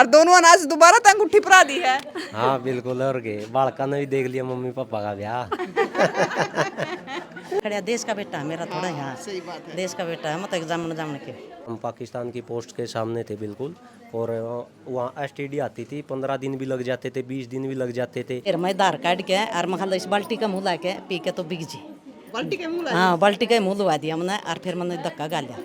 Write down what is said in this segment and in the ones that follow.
और दोनों अनाज दोबारा तो अंगूठी परा दी है। हाँ बिल्कुल, और के बालका ने भी देख लिया मम्मी पापा का ब्याह। खड़ा देश का बेटा है मेरा, थोड़ा यहाँ सही बात है। देश का बेटा है, मतलब एग्जाम जामने के। हम पाकिस्तान की पोस्ट के सामने थे बिल्कुल, और वहाँ एसटीडी आती थी, 15 दिन भी लग जाते थे, 20 दिन भी लग जाते थे। फिर मैं धार काट के और मखा इस बाल्टी का मुँह ला के पी के तो बिक जी। बाल्टी के मुंह हाँ बाल्टी का मुँह लुवा दिया मैंने, और फिर मैंने धक्का गालिया।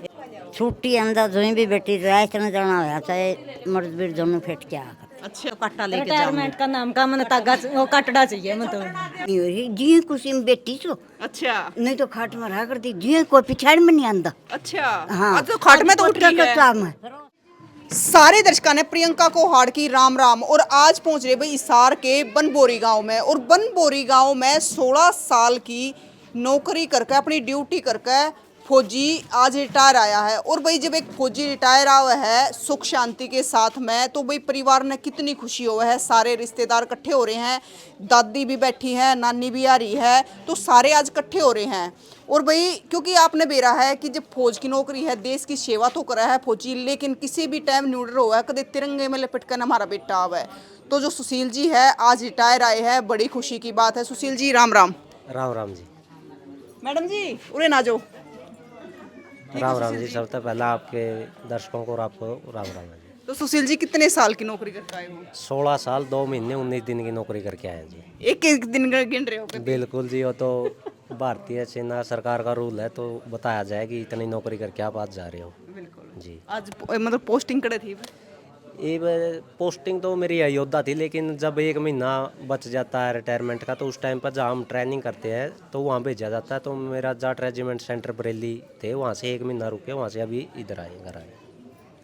छुट्टी अंदर जो भी बेटी राय चने जाना होया चाहे मर्द बीर दोनों फेट के आ अच्छा काटा लेके रिटायरमेंट का नाम का मैंने तागा वो काटना चाहिए मतलब जी खुशी में बेटी छो, अच्छा नहीं तो खाट में रहा करती जी कोई पिछाड़ में नहीं आंदा। अच्छा हाँ तो खाट में तो उठ का गई है। काम है। सारे दर्शकों ने प्रियंका को हाड़ की राम राम। और आज पहुंच रहे भाई हिसार के बनबोरी गांव में, और बनबोरी गांव में 16 साल की नौकरी करके अपनी ड्यूटी करके फौजी आज रिटायर आया है। और भाई जब एक फौजी रिटायर आया है सुख शांति के साथ में, तो भाई परिवार ने कितनी खुशी हो है। सारे रिश्तेदार इकट्ठे हो रहे हैं, दादी भी बैठी है, नानी भी आ रही है, तो सारे आज इकट्ठे हो रहे हैं। और भाई क्योंकि आपने बेरा है कि जब फौज की नौकरी है, देश की सेवा तो करा है फौजी, लेकिन किसी भी टाइम न्यूडर हुआ है, कदे तिरंगे में लिपट कर हमारा बेटा आवा है। तो जो सुशील जी है आज रिटायर आए हैं, बड़ी खुशी की बात है। सुशील जी राम राम। राम राम जी। मैडम जी उरे ना जाओ। राम राम जी, सबसे पहला आपके दर्शकों को और आपको राम राम जी। तो सुशील जी कितने साल की नौकरी करके आए हो? 16 साल 2 महीने 19 दिन की नौकरी करके आए हैं जी। एक एक दिन गिन रहे हो? बिल्कुल जी, वो तो भारतीय सेना सरकार का रूल है, तो बताया जाए कि इतनी नौकरी करके आप आज जा रहे हो। बिल्कुल जी। आज मतलब पोस्टिंग करे थी? ये पोस्टिंग तो मेरी अयोध्या थी, लेकिन जब 1 महीना बच जाता है रिटायरमेंट का, तो उस टाइम पर जहाँ हम ट्रेनिंग करते हैं तो वहाँ भेजा जाता है। तो मेरा जाट रेजिमेंट सेंटर बरेली थे, वहाँ से 1 महीना रुके, वहाँ से अभी इधर आए घर आए।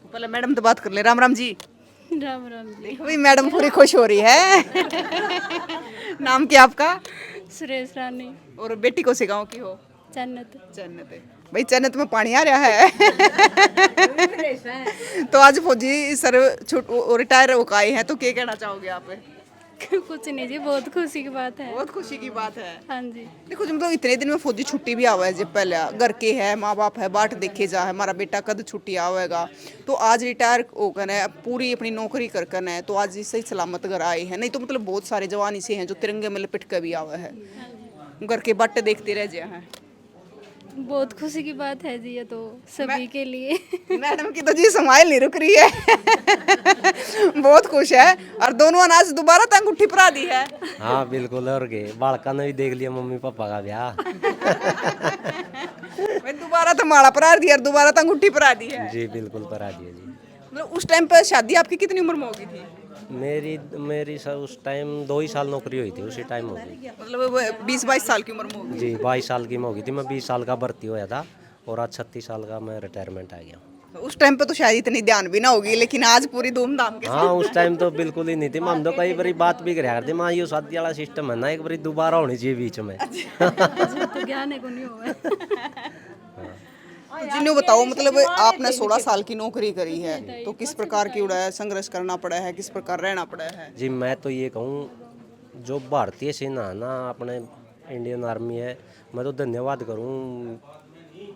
पहले मैडम तो बात कर ले। राम राम जी। राम राम जी। देखो भाई मैडम पूरी खुश हो रही है। नाम क्या आपका? सुरेश रानी। और बेटी को से गाँव की हो? जन्नत। जन्नत है भाई, जन्नत में पानी आ रहा है। तो आज फौजी सर रिटायर होकर आए हैं, तो क्या कहना चाहोगे आप? कुछ नहीं जी, बहुत खुशी की बात है। बहुत खुशी की बात है। हाँ जी। देखो जब मतलब इतने दिन में फौजी छुट्टी भी आवा है, जब पहले घर के है, माँ बाप है, बाट देखे जा है, हमारा बेटा कद छुट्टी आवेगा, तो आज रिटायर होकर है, पूरी अपनी नौकरी कर कर है, तो आज सही सलामत घर आए हैं। नहीं तो मतलब बहुत सारे जवान इसे हैं जो तिरंगे में लिपट कर भी आवे है, घर के बट देखते रह जाए हैं। बहुत खुशी की बात है जी, ये तो सभी के लिए। मैडम की तो जी स्माइल नहीं रुक रही है। बहुत खुश है। और दोनों अनाज दोबारा तो अंगूठी परा दी है। हाँ बिल्कुल, और के बालका ने भी देख लिया मम्मी पापा का ब्याह। दोबारा तो माला परा दी और दोबारा तो अंगूठी परा दी है। जी बिल्कुल, परा दिया जी। मतलब उस टाइम पर शादी आपकी कितनी उम्र में होगी थी? मेरी सर उस टाइम 2 ही साल नौकरी हुई थी, उसी टाइम हो गई। मतलब 20-22 साल की उम्र में होगी। जी 22 साल की मैं हो गई थी, मैं 20 साल का भर्ती होया था, और आज 36 साल का मैं रिटायरमेंट आ गया। उस टाइम पे तो शायद इतनी ध्यान भी ना होगी, लेकिन आज पूरी धूमधाम के हाँ उस टाइम तो बिल्कुल ही नहीं थी। हम तो कई बारी बात भी कराया करते, माँ ये शादी वाला सिस्टम है ना, एक बारी दोबारा होनी चाहिए बीच में। तो ज्ञान है को नहीं हुआ। जिन्हों बताओ मतलब आपने 16 साल की नौकरी करी है, तो किस प्रकार की उड़ा है, संघर्ष करना पड़ा है, किस प्रकार रहना पड़ा है? जी मैं तो ये कहूँ, जो भारतीय सेना है ना, अपने इंडियन आर्मी है, मैं तो धन्यवाद करूँ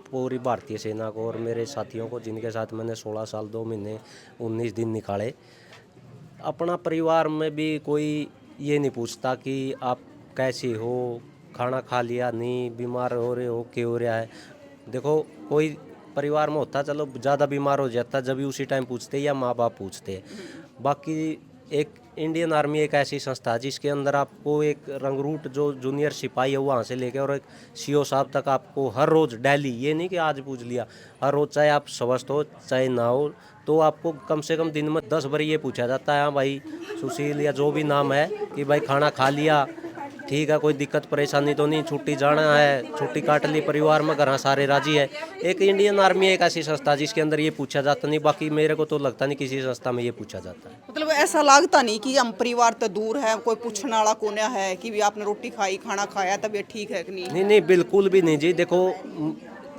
पूरी भारतीय सेना को और मेरे साथियों को, जिनके साथ मैंने 16 साल 2 महीने 19 दिन निकाले। अपना परिवार में भी कोई ये नहीं पूछता कि आप कैसे हो, खाना खा लिया नहीं, बीमार हो रहे हो, क्या हो रहा है। देखो कोई परिवार में होता चलो ज़्यादा बीमार हो जाता, जब भी उसी टाइम पूछते या माँ बाप पूछते हैं। बाकी एक इंडियन आर्मी एक ऐसी संस्था है जिसके अंदर आपको एक रंगरूट जो जूनियर सिपाही है वहाँ से लेकर और एक सीओ साहब तक आपको हर रोज़ डेली, ये नहीं कि आज पूछ लिया, हर रोज़ चाहे आप स्वस्थ हो चाहे ना हो, तो आपको कम से कम दिन में 10 बार ये पूछा जाता है, हाँ भाई सुशील या जो भी नाम है, कि भाई खाना खा लिया, ठीक है, कोई दिक्कत परेशानी तो नहीं, छुट्टी जाना है, छुट्टी काट ली, परिवार में घर सारे राजी है। एक इंडियन आर्मी एक ऐसी संस्था जिसके अंदर ये पूछा जाता नहीं। बाकी मेरे को तो लगता नहीं किसी संस्था में ये पूछा जाता है। मतलब ऐसा लगता नहीं कि हम परिवार तो दूर है, कोई पूछने वाला कौन है कि भी आपने रोटी खाई, खाना खाया, तबीयत ठीक है कि नहीं? नहीं नहीं बिल्कुल भी नहीं जी। देखो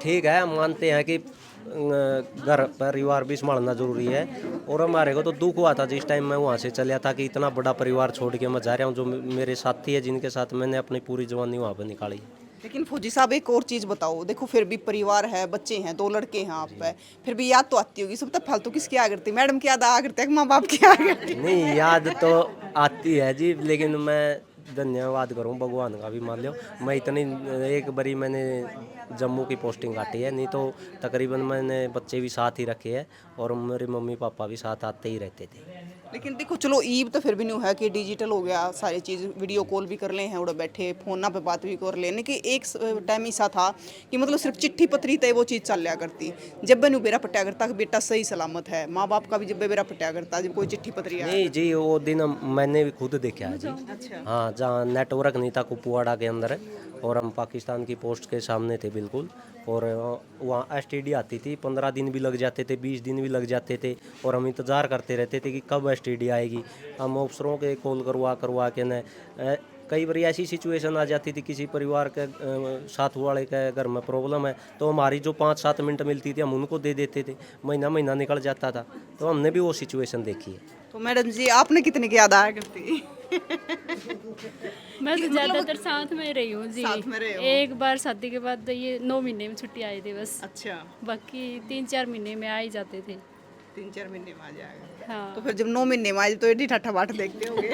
ठीक है, मानते हैं कि घर परिवार भी संभालना जरूरी है, और हमारे को तो दुख हुआ था जिस टाइम मैं वहाँ से चला था कि इतना बड़ा परिवार छोड़ के मैं जा रहा हूँ, जो मेरे साथी है जिनके साथ मैंने अपनी पूरी जवानी वहाँ पर निकाली। लेकिन फौजी साहब एक और चीज़ बताओ, देखो फिर भी परिवार है, बच्चे हैं, 2 लड़के हैं आप पे, फिर भी याद तो आती होगी। सब तक फालतू किसकी याद करती, मैडम की याद आ करती है, माँ बाप की याद करती है? नहीं, याद तो आती है जी, लेकिन मैं धन्यवाद करूं भगवान का भी, मान लो मैं इतनी एक बारी मैंने जम्मू की पोस्टिंग काटी है, नहीं तो तकरीबन मैंने बच्चे भी साथ ही रखे हैं और मेरे मम्मी पापा भी साथ आते ही रहते थे। लेकिन देखो चलो ईब तो फिर भी नहीं है कि डिजिटल हो गया सारी चीज़, वीडियो कॉल भी कर ले हैं, उड़े बैठे फोन पे बात भी कर लेने कि एक टाइम ऐसा था कि मतलब सिर्फ चिट्ठी पत्री तय वो चीज़ चल लिया करती। जब बेनू बेरा पट्या करता कि बेटा सही सलामत है, माँ बाप का भी जब बेरा पट्या करता जब कोई चिट्ठी पत्री आया। नहीं जी, वो दिन मैंने भी खुद देखा है जी। अच्छा। हाँ, जहाँ नेटवर्क नहीं था कुपवाड़ा के अंदर, और हम पाकिस्तान की पोस्ट के सामने थे बिल्कुल, और वहाँ एसटीडी आती थी, 15 दिन भी लग जाते थे, 20 दिन भी लग जाते थे, और हम इंतज़ार करते रहते थे कि कब एसटीडी आएगी। हम अफसरों के कॉल करवा के न कई बार ऐसी सिचुएशन आ जाती थी, किसी परिवार के साथ वाले के घर में प्रॉब्लम है, तो हमारी जो 5-7 मिनट मिलती थी हम उनको दे देते थे, महीना निकल जाता था। तो हमने भी वो सिचुएशन देखी है। तो मैडम जी आपने कितने की याद आया करती? मैं तो ज्यादातर साथ में रही हूँ जी। साथ में रहे हो? एक बार शादी के बाद ये 9 महीने में छुट्टी आई थी बस, अच्छा, बाकी 3-4 महीने में आ ही जाते थे। 3-4 महीने में आ जाएगा। हाँ तो फिर जब 9 महीने में आए तो एडी ठट्ठा बाट देखते होगे।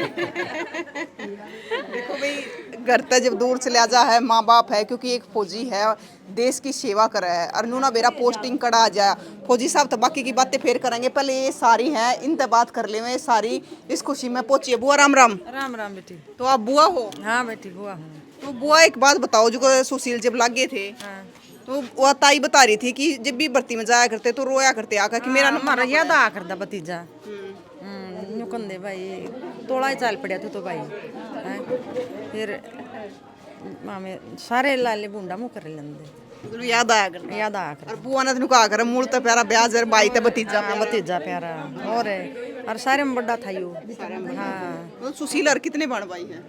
देखो भाई घर तक जब दूर चले आ जा है, माँ बाप है, क्योंकि एक फौजी है देश की सेवा कर रहा है, अरनूना बेरा पोस्टिंग कड़ा आ जाए। फौजी साहब तो बाकी की बातें फिर करेंगे, पहले ये सारी हैं इनसे बात कर ले में सारी इस खुशी में पहुंची। बुआ राम राम। राम राम बेटी। तो आप बुआ हो? हाँ बेटी बुआ हूँ। तो बुआ एक बात बताओ, जो सुशील जब लागे थे हाँ। तो वो ताई बता रही थी कि जब भी भर्ती में जाया करते तो रोया करते आकर कि मेरा नंबर हमारा याद आ करदा भतीजा यूं कंदे भाई तोड़ा ही चाल पड़िया तो भाई हैं फिर मामे सारे लाले बूंडा मुँह कर लेंदे तो याद आया करता। याद आ कर और बुआ ने तेन कहा कर मूल तो प्यारा ब्याज है, बाई ते भतीजा हाँ, भतीजा प्यारा और सारे में बड़ा था यू। हाँ तो सुशील और कितने बहन भाई हैं?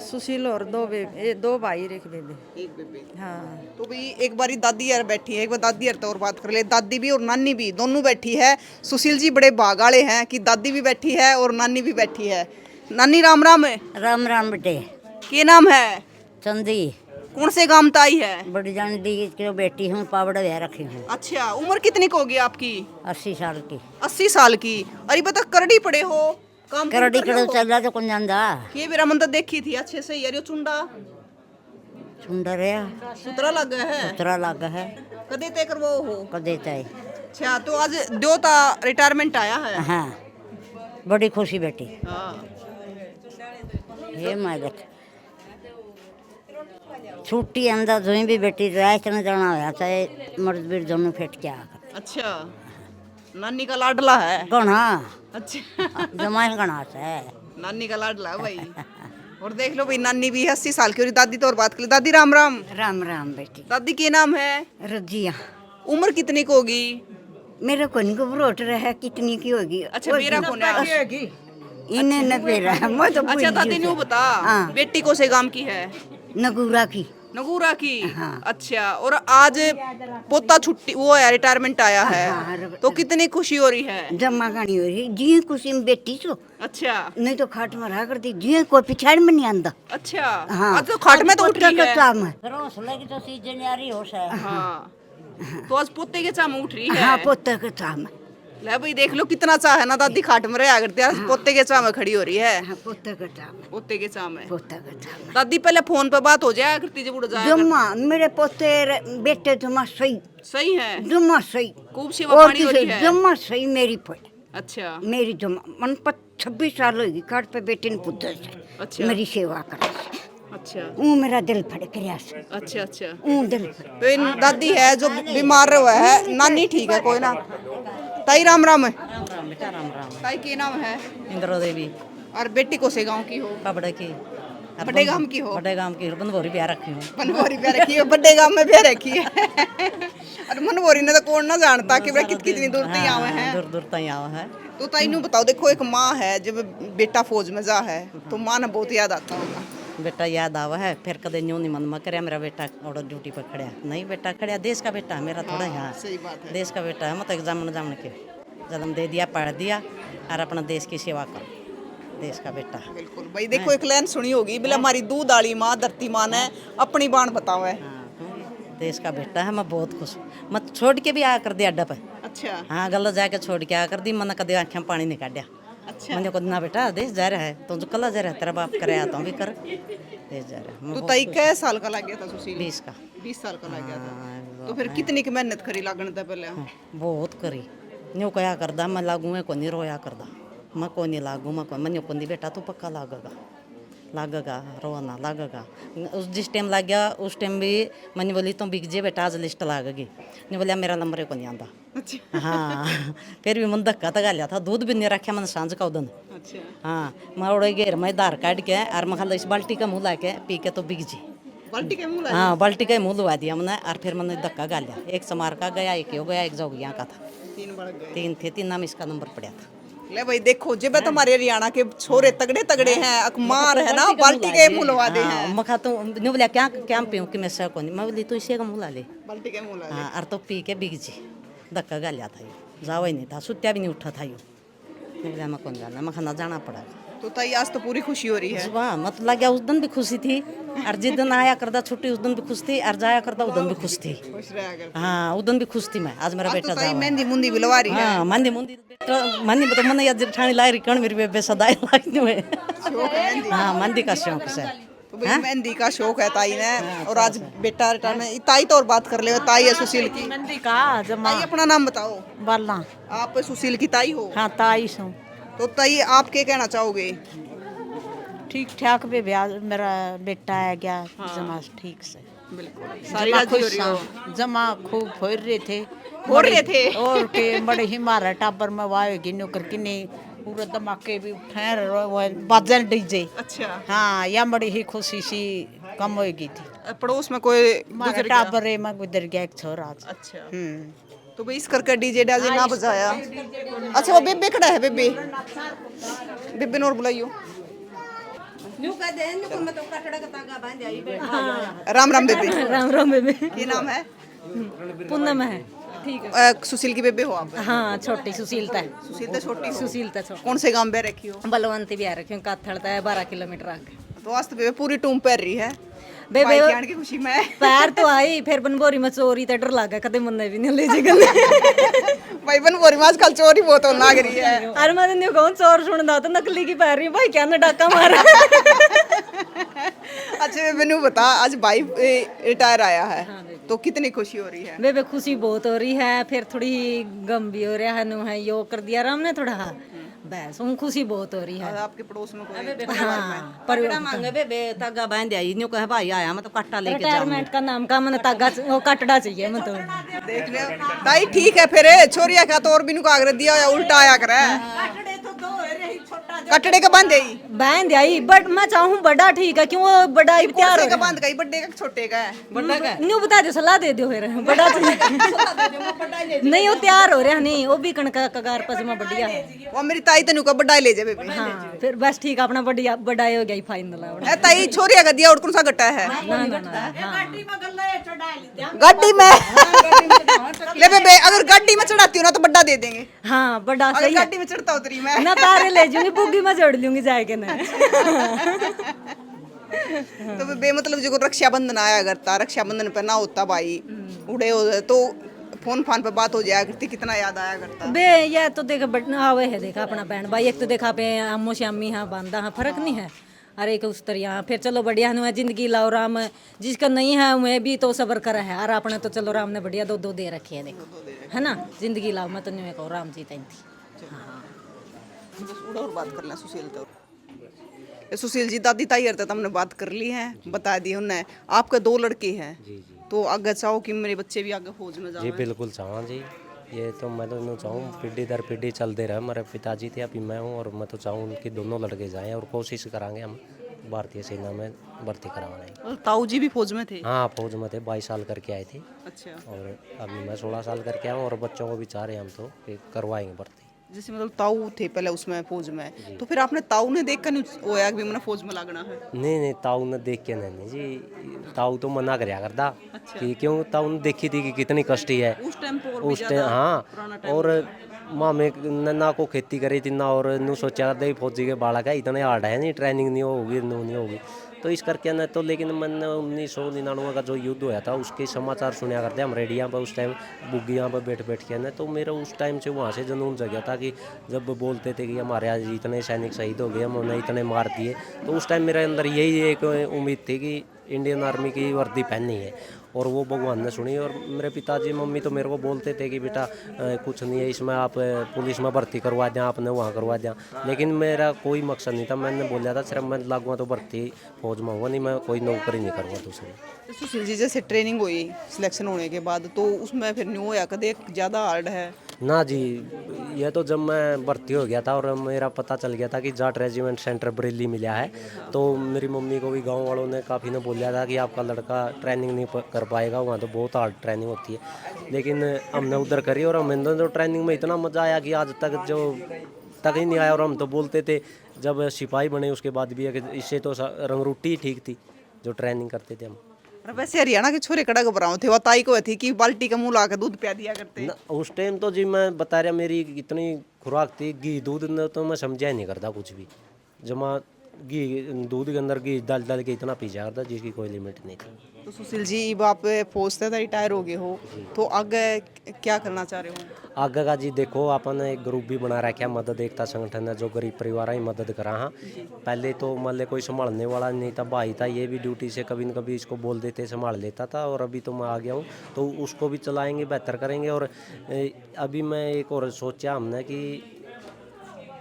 सुशील और 2 भाई और एक बेबे। एक बेबे। हाँ तो भाई एक बारी दादी यार बैठी है, एक बार दादी यार तो और बात कर ले, दादी भी और नानी भी दोनों बैठी है। सुशील जी बड़े भाग वाले हैं कि दादी भी बैठी है और नानी भी बैठी है। नानी राम राम है। राम राम बेटे। के नाम है? चंदी कौन से गांव में आई है? बड़ी जानी की बेटी हूँ, पावड़ा व्याह रखी हूँ। अच्छा, उम्र कितनी को होगी आपकी? 80 साल की। 80 साल की। अरे बता करड़ी पड़े हो, काम करड़ी कड़ो चल रहा तो कौन जानदा। ये मेरा मंदिर देखी थी अच्छे से यार, यो चुंडा सुंदर है, सुतरा लग गया है, उतरा लागा है, कदे ते करवो हो? कदे चाहे। अच्छा, तो आज द्योता रिटायरमेंट आया है। हाँ बड़ी खुशी बेटी। हाँ। हे मालिक छुट्टी अंदर जो भी बेटी रायचन जाना होया चाहे मर्द बीर दोनों फेट के आकर। अच्छा, नानी का लाडला है। गणा अच्छा, जमाई गणा है। नानी का लाडला है भाई। और देख लो भाई, नानी भी 80 साल की और दादी तो और बात कर ली। दादी राम राम। राम राम बेटी। दादी के नाम है? रजिया। उम्र कितनी को होगी? मेरे को नहीं घबरोट रहा कितनी की होगी। अच्छा, मेरा कौन है? इन्हें न पेरा मैं तो अच्छा दादी ने बता, हाँ। बेटी को से गांव की है? नगूरा की। नगूरा की। हाँ। अच्छा, और आज पोता छुट्टी वो है, रिटायरमेंट आया है, हाँ। तो कितनी खुशी हो रही है? जमा गानी हो रही जी खुशी में बेटी सो। अच्छा। नहीं तो खाट में रहा करती जी कोई पिछाड़ में नहीं आंदा। अच्छा। हाँ आज तो खाट में तो उठ रही है। लगी तो सीजन यारी हो सा। हाँ, तो आज पोते के चाम उठ रही है। हाँ पोते के चाम। ले भाई देख लो कितना चाह है ना, दादी खाट में रहा करती है, आज पोते के चाम खड़ी हो रही है। हाँ पोते के चाम। पोते के चाम है। पोते के चाम। दादी पहले फोन पे बात हो जाया करती जब उड़ जाया। जम्मा मेरे पोते बेटे जम्मा सही। सही है। जम्मा सही। खूब सेवा पानी हो रही है। जम्मा सही मेरी फट। अच्छा। मेरी जम्मा मन पर 26 साल होगी खाट पे बेटे ने पुत्र से। अच्छा। मेरी सेवा कर। अच्छा। मेरा दिल फड़ गया। अच्छा। अच्छा, दिल तो इन दादी है जो बीमार हुआ है, नानी ठीक है कोई ना। ताई राम राम है। बेटा राम राम। ताई के नाम है? इंद्रो देवी। और बेटी को से गांव की हो? पापड़े की। बड़े गांव की हो? बड़े गांव की बनभोरी ब्याह रखी हूँ। मनभोरी पे रखी है, बड़े गांव में भी रखी है। और मनभोरी ने तो कौन ना जानता कि भाई कितनी दूर तक आवे हैं। दूर दूर तक आवा है। तो ताई नु बताओ, देखो एक माँ है, जब बेटा फौज में जा है तो माँ ने बहुत याद आता होगा। बेटा याद आवा है, फिर कदे न्यू नहीं मन में करे मेरा बेटा और ड्यूटी पर खड़ा नहीं, बेटा खड़ा देश का बेटा है मेरा, थोड़ा यहाँ सही बात है। देश का बेटा है, मतलब एग्जाम के जन्म दे दिया, पढ़ दिया और अपना देश की सेवा कर देश का बेटा। बिल्कुल भाई देखो एक लाइन सुनी होगी बोले हमारी दूध वाली माँ धरती माँ ने अपनी बाण बताओ है। हाँ, देश का बेटा है, मैं बहुत खुश हूँ। मैं छोड़ के भी आया कर दिया अड्डा पे। अच्छा हाँ, गलत जाके छोड़ के आया कर दी, मैंने कभी आँखें में पानी नहीं काटा। अच्छा मैंने को ना बेटा देश जा रहा है, तो जो कल जा रहा है तेरा बाप करे आता हूँ भी कर, देश जा रहा है। मैं तो बहुत ताई खुश कै साल का लग गया था सुशील? हूँ। 20 का। 20 साल का लग गया था। हाँ, तो फिर कितनी की मेहनत करी लागण था पहले? बहुत करी। न्यू कया करदा मैं लागू मैं को नहीं रोया करदा, मैं को नहीं लागू मैं को मैं को नहीं बेटा तू पक्का लागेगा रोना लागेगा। उस जिस टाइम लग गया उस टाइम भी मैंने बोली तो बिक जे बेटा आज लिस्ट लागेगी, नहीं बोलिया मेरा नंबर को नहीं आंदा। अच्छा हाँ फिर भी मन धक्का तगा लिया था, दूध भी नहीं रखा मैंने सांझ का उदन। अच्छा हाँ मैं उड़े गेर मैं दार काट के और मैं खाला इस बाल्टी का मुँह ला के पी के तो बिक जी। बाल्टी के मुंह हाँ बाल्टी का मुँह लुआ दिया मैंने और फिर मैंने धक्का गा लिया। एक समार का गया, एक हो गया, एक जोगिया का था। 3 बढ़ गए। 3 थे, 3 नाम इसका नंबर पड़ा था। ले भाई देखो जब तुम्हारे हरियाणा के छोरे तगड़े तगड़े हैं अकमार है ना बाल्टी के मुंह लगा दे हैं। मखा तो नहीं बोला क्या क्या पीऊँ कि मैं सर को नहीं, मैं बोली तो इसे का मुँह ला ले। बाल्टी के मुंह लगा हाँ और तो पी के बिक जी, धक्का गा लिया था। ये जावा ही नहीं था, सुत्या भी नहीं उठा था। ये नहीं बोला मैं कौन जाना, मैं खाना जाना पड़ा। तो ताई आज तो पूरी खुशी हो रही है। वाह मत लग गया, उस दिन भी खुशी थी और जिस दिन आया करदा छुट्टी उस दिन भी खुश थी और जाया करदा उस दिन भी खुश थी। खुश रहा कर। हाँ उस दिन भी खुश थी मैं, आज मेरा आज बेटा तो ताई जावा। मेहंदी मुंदी भी लगा रही है। हाँ मंदी मुंदी मंदी तो मन या जेठानी लाई रिकण मेरी बेबे सदाई लाई हुए। शौक है मेहंदी। हाँ मंदी का शौक से। तो भाई मेहंदी का शौक है ताई ने और आज बेटा रिटर्न में ताई तो और बात कर ले। ताई है सुशील की। मंदी का जमा ताई अपना नाम बताओ। बाला। आप सुशील की ताई हो? हाँ ताई सो तो ताई आप क्या कहना चाहोगे? ठीक ठाक भी ब्याह मेरा बेटा है गया जमा ठीक से। बिल्कुल सारी रात जमा खूब हो रहे थे और के बड़े ही मारा टाबर में वाएगी नौकर की नहीं पूरे धमाके भी उठाए बाजन डीजे। अच्छा हाँ या बड़ी ही खुशी सी कम होगी थी। पड़ोस में कोई मारा टाबर है मैं गुजर गया एक छोरा आज। अच्छा तो भाई इस करके डीजे डाजे ना बजाया। अच्छा वो बेबे खड़ा है, बेबे बेबे नोर बुलाइयो। राम राम बेबे। राम राम बेबे। ये नाम है? पूनम है। ठीक सुशील की बेबे हो आप? हाँ छोटी सुशीलता है। सुशीलता छोटी हो? सुशीलता छोटी। कौन से गांव में रखी हो? बलवंती भी आ रखी हूँ, काथड़ता है 12 किलोमीटर आगे। तो आज तो बेबे पूरी टूम पैर रही है बेबे भाई के आने की खुशी में। पैर तो आई फिर बनबोरी में चोरी तो डर लगा कदे मन भी नहीं ले जी भाई बनबोरी में आजकल चोरी बहुत होने लग रही है। अरे मैं नहीं कहूँ चोर सुनदा तो नकली की पैर रही भाई क्या ना डाका मारा। अच्छा बेबे बता आज भाई रिटायर आया है तो कितनी खुशी हो रही है? बेबे खुशी बहुत हो रही है, फिर थोड़ी गम भी हो रहा है नु है यो कर दिया राम ने थोड़ा बस उन खुशी बहुत हो रही है। आपके पड़ोस में कोई? हाँ पर मांगे बेबे तागा बांध आई न्यू कहे भाई आया मैं तो कट्टा लेके जाऊं। रिटायरमेंट का नाम का मैंने तागा वो कटड़ा चाहिए मैं तो। देख ले ताई ठीक है फिर छोरिया का तो और बिनु कागज दिया या उल्टा आया करे। कटड़े का बांध आई बांध आई बट मैं चाहूँ बड़ा ठीक है क्यों वो बड़ा ही तैयार हो का बांध गई बड्डे का छोटे का है? बड़ा का न्यू बता दो सलाह दे दो फिर बड़ा नहीं वो तैयार हो रहा नहीं वो भी कणका कगार पसमा बढ़िया है। वो मेरी ताई तनु का बड्डा ले जा बेबे। हाँ फिर बस ठीक अपना बढ़िया बड़ा हो गया फाइनल ए ताई छोरिया का दिया और कौन सा गट्टा है? ना गाड़ी में ले बेबे अगर गाड़ी में चढ़ाती हो ना तो बड्डा दे देंगे। हाँ बड़ा अगर सही है गाड़ी में चढ़ता उतरी मैं ना तारे ले जूंगी बुग्गी में जोड़ लूंगी जाके ना। तो बेबे मतलब जो रक्षाबंधन आया करता रक्षाबंधन पे ना होता भाई उड़े हो तो फोन फान पे बात हो जाया करती कितना याद आया करता। बे ये तो देखा बट आवे है देखा अपना बहन भाई एक तो देखा पे अम्मो श्यामी हाँ बांधा हाँ फर्क नहीं है। अरे एक उस तरह फिर चलो बढ़िया है जिंदगी लाओ राम जिसका नहीं है मैं भी तो सबर करा है और आपने तो चलो राम ने बढ़िया दो दे रखे है देखो है ना जिंदगी लाओ मैं तो नहीं कहूँ राम जी थी। और बात कर लें सुशील तो सुशील जी दादी ताई तो हमने बात कर ली है बता दी उन्हें आपके 2 लड़के हैं तो आगे चाहो कि मेरे बच्चे भी आगे फौज में जाए? जी बिल्कुल चाहूँ जी, ये तो मैं तो यूँ चाहूँ पीढ़ी दर पीढ़ी चलते रहे। मेरे पिताजी थे अभी मैं हूँ और मैं तो चाहूँ उनके दोनों लड़के जाएं और कोशिश करांगे हम भारतीय सेना में भर्ती करवाने। और ताऊ जी भी फौज में थे? हाँ फौज में थे, 22 साल करके आए थे। अच्छा और अभी मैं 16 साल करके आया हूँ और बच्चों को भी चाह रहे हैं हम तो कि करवाएंगे भर्ती। जैसे मतलब ताऊ थे पहले उसमें फौज में तो फिर आपने ताऊ ने देख कर होया कि मैंने फौज में लगना है? नहीं ताऊ ने देख के नहीं जी, ताऊ तो मना करया करता कि क्यों ताऊ ने देखी थी कि कितनी कष्टी है उस टाइम उस टाइम। हाँ और मामे ने ना को खेती करी थी ना, और नू सोचा करते फौजी के बालक है इतने हार्ड है नहीं, ट्रेनिंग नहीं होगी नू नहीं होगी, तो इस करके न तो। लेकिन मैंने 1999 का जो युद्ध हुआ था उसके समाचार सुना करते हम रेडियो पर उस टाइम, बुग्गियाँ पर बैठ बैठ के न, तो मेरा उस टाइम से वहाँ से जुनून जगह था कि जब बोलते थे कि हमारे आज इतने सैनिक शहीद हो गए, हम उन्हें इतने मार दिए, तो उस टाइम मेरे अंदर यही एक उम्मीद थी कि इंडियन आर्मी की वर्दी पहननी है, और वो भगवान ने सुनी। और मेरे पिताजी मम्मी तो मेरे को बोलते थे कि बेटा कुछ नहीं है इसमें, आप पुलिस में भर्ती करवा दें, आपने वहाँ करवा दें, लेकिन मेरा कोई मकसद नहीं था। मैंने बोला था सिर्फ मैं लागूंगा तो भर्ती फौज में होगा, नहीं मैं कोई नौकरी नहीं करूँगा दूसरी। तो सुशील जी जैसे ट्रेनिंग हुई सिलेक्शन होने के बाद, तो उसमें फिर न्यू होया कदे ज़्यादा हार्ड है? ना जी, ये तो जब मैं भर्ती हो गया था और मेरा पता चल गया था कि जाट रेजिमेंट सेंटर बरेली मिला है, तो मेरी मम्मी को भी गांव वालों ने काफ़ी ने बोला था कि आपका लड़का ट्रेनिंग नहीं कर पाएगा, वहाँ तो बहुत हार्ड ट्रेनिंग होती है। लेकिन हमने उधर करी और हमें तो ट्रेनिंग में इतना मज़ा आया कि आज तक जो तक ही नहीं आया। और हम तो बोलते थे जब सिपाही बने उसके बाद भी कि इससे तो रंगरूटी ठीक थी जो ट्रेनिंग करते थे हम। और वैसे हरियाणा के छोरे कड़ा घबराओ थे, वो ताई को थी कि बाल्टी का मुंह ला के दूध पिया दिया करते। ना उस टाइम तो जी मैं बता रहा, मेरी इतनी खुराक थी घी दूध ने, तो मैं समझा ही नहीं करता कुछ भी। जमा घी दूध के अंदर घी डाल डाल के इतना पी जा करता जिसकी कोई लिमिट नहीं थी। तो सुशील जी अब आप फौज से रिटायर हो गए हो, तो आगे क्या करना चाह रहे हो? आगे का जी देखो, अपन एक ग्रुप भी बना रखा है, मदद एकता संगठन है जो गरीब परिवार की मदद करा। हाँ, पहले तो मान ले कोई संभालने वाला नहीं था, भाई था, ये भी ड्यूटी से कभी न कभी इसको बोल देते संभाल लेता था, और अभी तो मैं आ गया हूँ तो उसको भी चलाएंगे, बेहतर करेंगे। और अभी मैं एक और सोचा हमने कि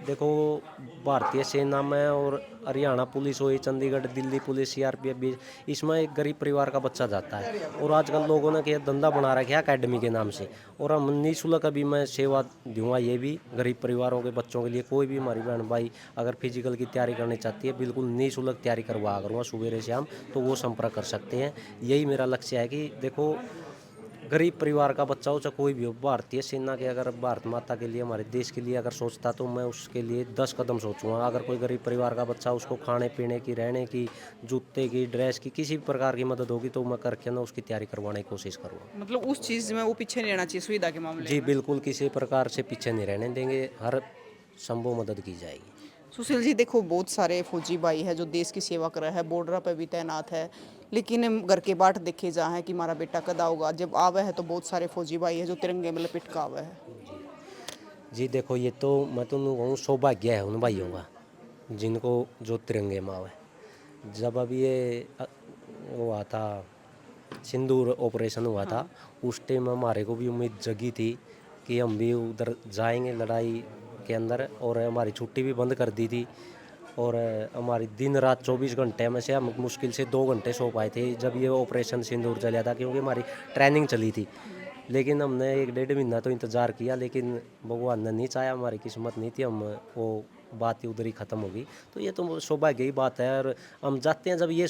देखो भारतीय सेना में और हरियाणा पुलिस हो, चंडीगढ़ दिल्ली पुलिस सीआरपीएफ भी, इसमें एक गरीब परिवार का बच्चा जाता है, और आजकल लोगों ने क्या धंधा बना रखा है अकेडमी के नाम से, और हम निःशुल्क अभी मैं सेवा दूंगा ये भी गरीब परिवारों के बच्चों के लिए। कोई भी हमारी बहन भाई अगर फिजिकल की तैयारी करनी चाहती है, बिल्कुल निःशुल्क तैयारी करवा करूँगा सुबह शाम, तो वो संपर्क कर सकते हैं। यही मेरा लक्ष्य है कि देखो गरीब परिवार का बच्चा हो चाहे कोई भी हो, भारतीय सेना के अगर भारत माता के लिए हमारे देश के लिए अगर सोचता तो मैं उसके लिए 10 कदम सोचूंगा। अगर कोई गरीब परिवार का बच्चा, उसको खाने पीने की, रहने की, जूते की, ड्रेस की, किसी भी प्रकार की मदद होगी तो मैं करके ना उसकी तैयारी करवाने की कोशिश करूँगा। मतलब उस चीज़ में वो पीछे नहीं रहना चाहिए सुविधा के मामले जी में। बिल्कुल, किसी प्रकार से पीछे नहीं रहने देंगे, हर संभव मदद की जाएगी। सुशील जी देखो बहुत सारे फौजी भाई है जो देश की सेवा कर रहा है, बॉर्डर पर भी तैनात है, लेकिन घर के बाट देखे जा है कि हमारा बेटा कदा होगा। जब आवे है तो बहुत सारे फौजी भाई है जो तिरंगे में लपेट का आवे है। जी देखो, ये तो मैं तो कहूँ सौभाग्य है उन भाइयों का जिनको जो तिरंगे में आवे। जब अभी ये हुआ था सिंदूर ऑपरेशन हुआ था, उस टाइम हमारे को भी उम्मीद जगी थी कि हम भी उधर जाएंगे लड़ाई के अंदर, और हमारी छुट्टी भी बंद कर दी थी, और हमारी दिन रात 24 घंटे में से हम मुश्किल से 2 घंटे सो पाए थे जब ये ऑपरेशन सिंदूर चला था, क्योंकि हमारी ट्रेनिंग चली थी। लेकिन हमने 1-1.5 महीना तो इंतज़ार किया, लेकिन भगवान ने नहीं चाहा, हमारी किस्मत नहीं थी, हम वो बात ही उधर ही ख़त्म हो गई। तो ये तो सौभाग्य की बात है। और हम जाते हैं जब ये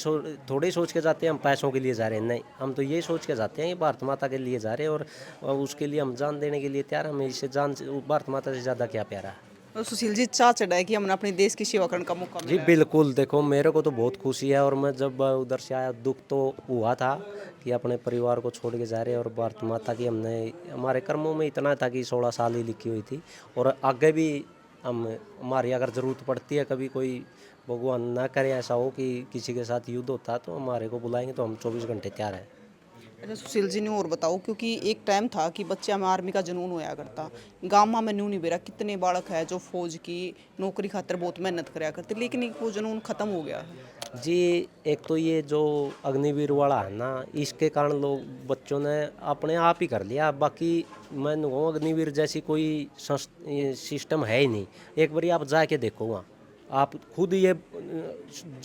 थोड़े सोच के जाते हैं हम पैसों के लिए जा रहे हैं, नहीं, हम तो ये सोच के जाते हैं ये भारत माता के लिए जा रहे हैं, और उसके लिए हम जान देने के लिए तैयार हैं। हमें इससे जान भारत माता से ज़्यादा क्या प्यारा है। और सुशील जी चाह चढ़ा है कि हमने अपने देश की सेवा करने का मौका जी मिला है। बिल्कुल, देखो मेरे को तो बहुत खुशी है, और मैं जब उधर से आया दुख तो हुआ था कि अपने परिवार को छोड़ के जा रहे हैं, और भारत माता की हमने हमारे कर्मों में इतना था कि 16 साल ही लिखी हुई थी, और आगे भी हम हमारी अगर ज़रूरत पड़ती है, कभी कोई भगवान ना करे ऐसा हो कि किसी के साथ युद्ध होता तो हमारे को बुलाएंगे तो हम 24 घंटे तैयार हैं। अच्छा सुशील जी ने और बताओ, क्योंकि एक टाइम था कि बच्चा में आर्मी का जुनून होया करता, गाँव में न्यू नहीं बेरा कितने बालक है जो फौज की नौकरी खातर बहुत मेहनत कराया करते, लेकिन एक वो जुनून खत्म हो गया है। जी एक तो ये जो अग्निवीर वाला है ना, इसके कारण लोग बच्चों ने अपने आप ही कर लिया। बाकी मैं कहूँ अग्निवीर जैसी कोई सिस्टम है ही नहीं। एक बारी आप जाके देखो वहाँ, आप खुद ये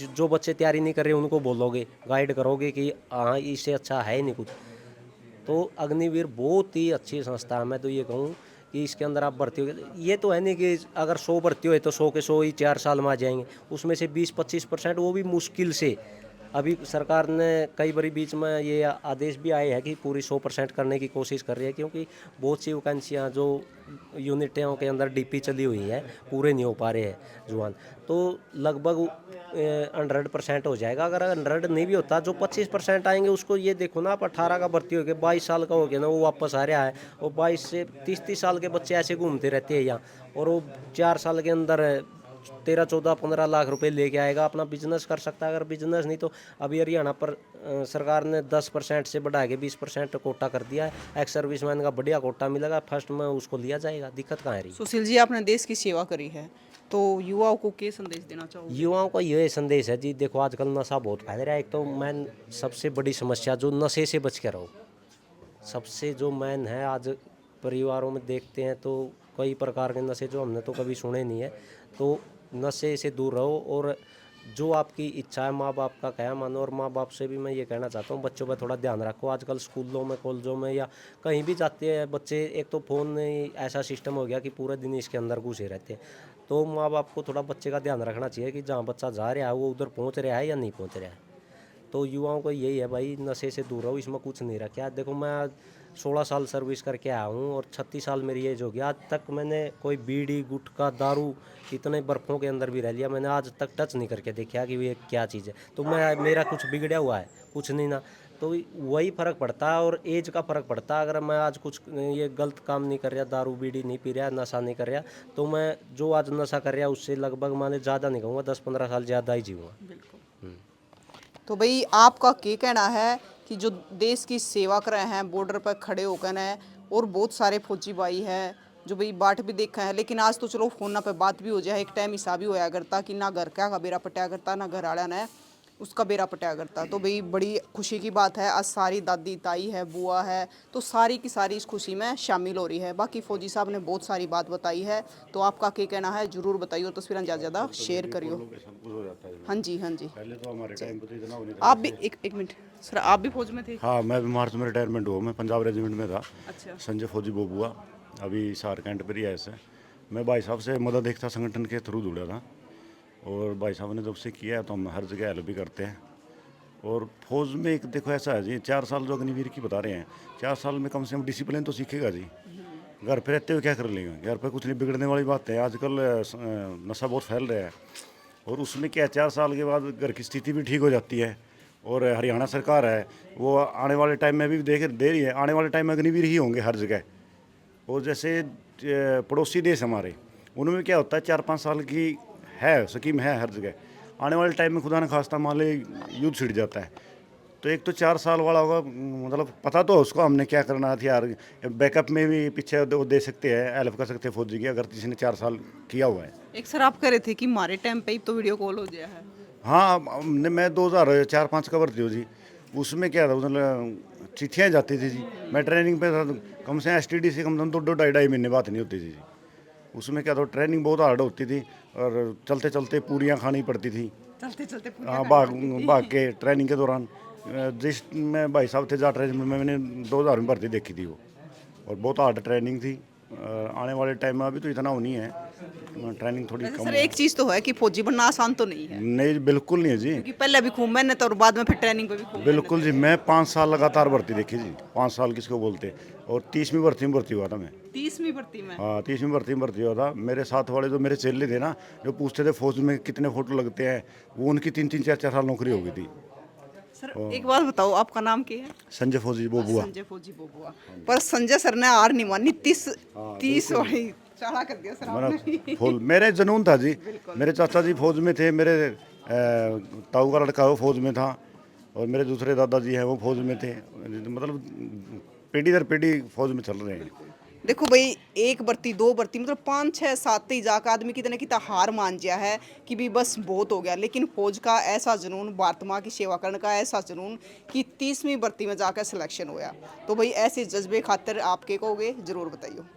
जो बच्चे तैयारी नहीं कर रहे उनको बोलोगे, गाइड करोगे कि हाँ इससे अच्छा है ही नहीं कुछ। तो अग्निवीर बहुत ही अच्छी संस्था है। मैं तो ये कहूँ कि इसके अंदर आप भर्ती हो, ये तो है नहीं कि अगर 100 भर्ती हुए तो 100 के 100 ही 4 साल में आ जाएंगे, उसमें से 20-25% वो भी मुश्किल से अभी सरकार ने कई बारी बीच में ये आदेश भी आए हैं कि पूरी 100% करने की कोशिश कर रही है, क्योंकि बहुत सी वैकेंसियाँ जो यूनिटों के अंदर डीपी चली हुई है पूरे नहीं हो पा रहे हैं जुआन, तो लगभग 100% हो जाएगा। अगर 100 नहीं भी होता, जो 25% आएंगे उसको ये देखो ना, आप 18 का भर्ती हो गया, 22 साल का हो गया ना, वो वापस आ रहा है, और 22 से 30 साल के बच्चे ऐसे घूमते रहते हैं यहाँ, और वो 4 साल के अंदर 13, 14, 15 लाख रुपए लेके आएगा, अपना बिजनेस कर सकता है। अगर बिजनेस नहीं तो अभी हरियाणा पर सरकार ने 10% से बढ़ा के 20% कोटा कर दिया है। एक्स सर्विसमैन का बढ़िया कोटा मिलेगा, फर्स्ट में उसको लिया जाएगा, दिक्कत कहाँ है रही। सुशील जी, आपने देश की सेवा करी है, तो युवाओं को क्या संदेश देना चाहोगे? युवाओं का यह संदेश है जी, देखो आजकल नशा बहुत फैल रहा है। एक तो मैन सबसे बड़ी समस्या जो नशे से बच के रहो, सबसे जो मैन है। आज परिवारों में देखते हैं तो कई प्रकार के नशे जो हमने तो कभी सुने नहीं है, तो नशे से दूर रहो, और जो आपकी इच्छा है, माँ बाप का क्या मानो। और माँ बाप से भी मैं ये कहना चाहता हूँ, बच्चों पर थोड़ा ध्यान रखो। आजकल स्कूलों में, कॉलेजों में या कहीं भी जाते हैं बच्चे, एक तो फ़ोन में ऐसा सिस्टम हो गया कि पूरे दिन इसके अंदर घुसे रहते हैं, तो माँ बाप को थोड़ा बच्चे का ध्यान रखना चाहिए कि जहाँ बच्चा जा रहा है वो उधर पहुँच रहा है या नहीं पहुँच रहा है। तो युवाओं को यही है भाई, नशे से दूर रहो, इसमें कुछ नहीं रखा। देखो मैं 16 साल सर्विस करके आया हूँ और 36 साल मेरी एज हो गया, आज तक मैंने कोई बीड़ी, गुटखा, दारू इतने बर्फ़ों के अंदर भी रह लिया, मैंने आज तक टच नहीं करके देखा कि ये क्या चीज़ है। तो मेरा कुछ बिगड़ा हुआ है? कुछ नहीं ना। तो वही फ़र्क पड़ता है, और एज का फ़र्क पड़ता है। अगर मैं आज कुछ ये गलत काम नहीं कर रहा, दारू बीड़ी नहीं पी रहा, नशा नहीं कर रहा, तो मैं जो आज नशा कर रहा उससे लगभग मैंने ज़्यादा नहीं कहूँगा, 10-15 साल ज़्यादा ही जीऊँगा। तो भाई आपका क्या कहना है कि जो देश की सेवा कर रहे हैं, बॉर्डर पर खड़े होकर हैं, और बहुत सारे फौजी भाई हैं जो भाई बाट भी देखा है, लेकिन आज तो चलो फोन पे बात भी हो जाए, एक टाइम ऐसा भी होया करता कि ना घर का बेरा पटाया करता, ना घर आया ने उसका बेरा पटाया करता। तो भाई बड़ी खुशी की बात है, आज सारी दादी, ताई है, बुआ है, तो सारी की सारी इस खुशी में शामिल हो रही है। बाकी फौजी साहब ने बहुत सारी बात बताई है, तो आपका क्या कहना है ज़रूर बताइए, और तस्वीरें ज़्यादा शेयर करियो। हाँ जी, हाँ जी। पहले तो हमारे टाइम पे तो इतना होने आप भी एक मिनट सर, आप भी फौज में थे? हाँ, मैं भी मार्च में रिटायरमेंट हुआ, मैं पंजाब रेजिमेंट में था। अच्छा। संजय फौजी बोबुआ, अभी सार कैंट पर ही है ऐसे। मैं भाई साहब से मदद एकता संगठन के थ्रू जुड़ा था, और भाई साहब ने जब से किया है तो हम हर जगह हेल्प भी करते हैं। और फौज में एक देखो ऐसा है जी, 4 साल जो अग्निवीर की बता रहे हैं, 4 साल में कम से कम डिसिप्लिन तो सीखेगा जी। घर पे रहते हुए क्या कर लेगा? घर पे कुछ नहीं बिगड़ने वाली बात है। आजकल नशा बहुत फैल रहा है, और उसमें क्या 4 साल के बाद घर की स्थिति भी ठीक हो जाती है। और हरियाणा सरकार है वो आने वाले टाइम में भी दे रही है, आने वाले टाइम में अग्निवीर ही होंगे हर जगह। और जैसे पड़ोसी देश हमारे, उनमें क्या होता है 4-5 साल की है स्कीम है हर जगह। आने वाले टाइम में खुदा न खास्ता मान ले युद्ध छिड़ जाता है, तो एक तो 4 साल वाला होगा, मतलब पता तो उसको हमने क्या करना था यार। बैकअप में भी पीछे वो दे सकते हैं, हेल्प कर सकते हैं फौजी की, अगर किसी ने 4 साल किया हुआ है। एक सर आप कह रहे थे कि हमारे टाइम पे ही तो वीडियो कॉल हो गया है। हाँ, मैं 2004-05 का भर्ती हूँ जी। उसमें क्या था, मतलब चिट्ठियाँ जाती थी जी। मैं ट्रेनिंग पे था, कम से STD से कम से कम 2-2.5 महीने बात नहीं होती थी जी। उसमें क्या था, ट्रेनिंग बहुत हार्ड होती थी, और चलते चलते पूरियाँ खानी पड़ती थी। चलते हाँ, भाग के ट्रेनिंग के दौरान। जिस में भाई साहब थे जाट रेजिमेंट में, मैंने 2000 में भर्ती देखी थी वो, और बहुत हार्ड ट्रेनिंग थी। आने वाले टाइम में अभी तो इतना होनी है, ट्रेनिंग थोड़ी कम। सर एक चीज़ तो है कि फौजी बनना आसान तो नहीं है, नहीं, बिल्कुल नहीं है जी। क्योंकि पहले भी खूब मेहनत और बाद में फिर ट्रेनिंग पे भी खूब बिल्कुल जी, मैं 5 साल लगातार भर्ती देखी जी। 5 साल किसको बोलते, और 30वीं भर्ती में भर्ती हुआ था मैं। 30वीं भर्ती में? हाँ, 30वीं भर्ती में भर्ती हुआ था। मेरे साथ वाले जो मेरे चेले थे ना, जो पूछते थे फौज में कितने फोटो लगते हैं, वो उनकी 3-3, 4-4 साल नौकरी हो गई थी। सर एक बात बताओ, आपका नाम क्या है? संजय फौजी बोबुआ। संजय फौजी बोबुआ। पर संजय सर ने हार नहीं मानी, 30 वाली चढ़ा कर दिया सर आपने। फौज मेरे जुनून था जी। मेरे चाचा जी फौज में थे, मेरे ताऊ का लड़का वो फौज में था, और मेरे दूसरे दादाजी हैं वो फौज में थे। मतलब पीढ़ी दर पीढ़ी फौज में चल रहे हैं। देखो भाई, 1 भर्ती 2 भर्ती मतलब 5, 6, 7 ही जाकर आदमी कितना हार मान गया है कि भी बस बहुत हो गया। लेकिन फौज का ऐसा जुनून, भारत माँ की सेवा करने का ऐसा जुनून कि 30वीं भर्ती में जाकर सिलेक्शन हुआ। तो भाई ऐसे जज्बे खातिर आप क्या कहोगे, ज़रूर बताइए।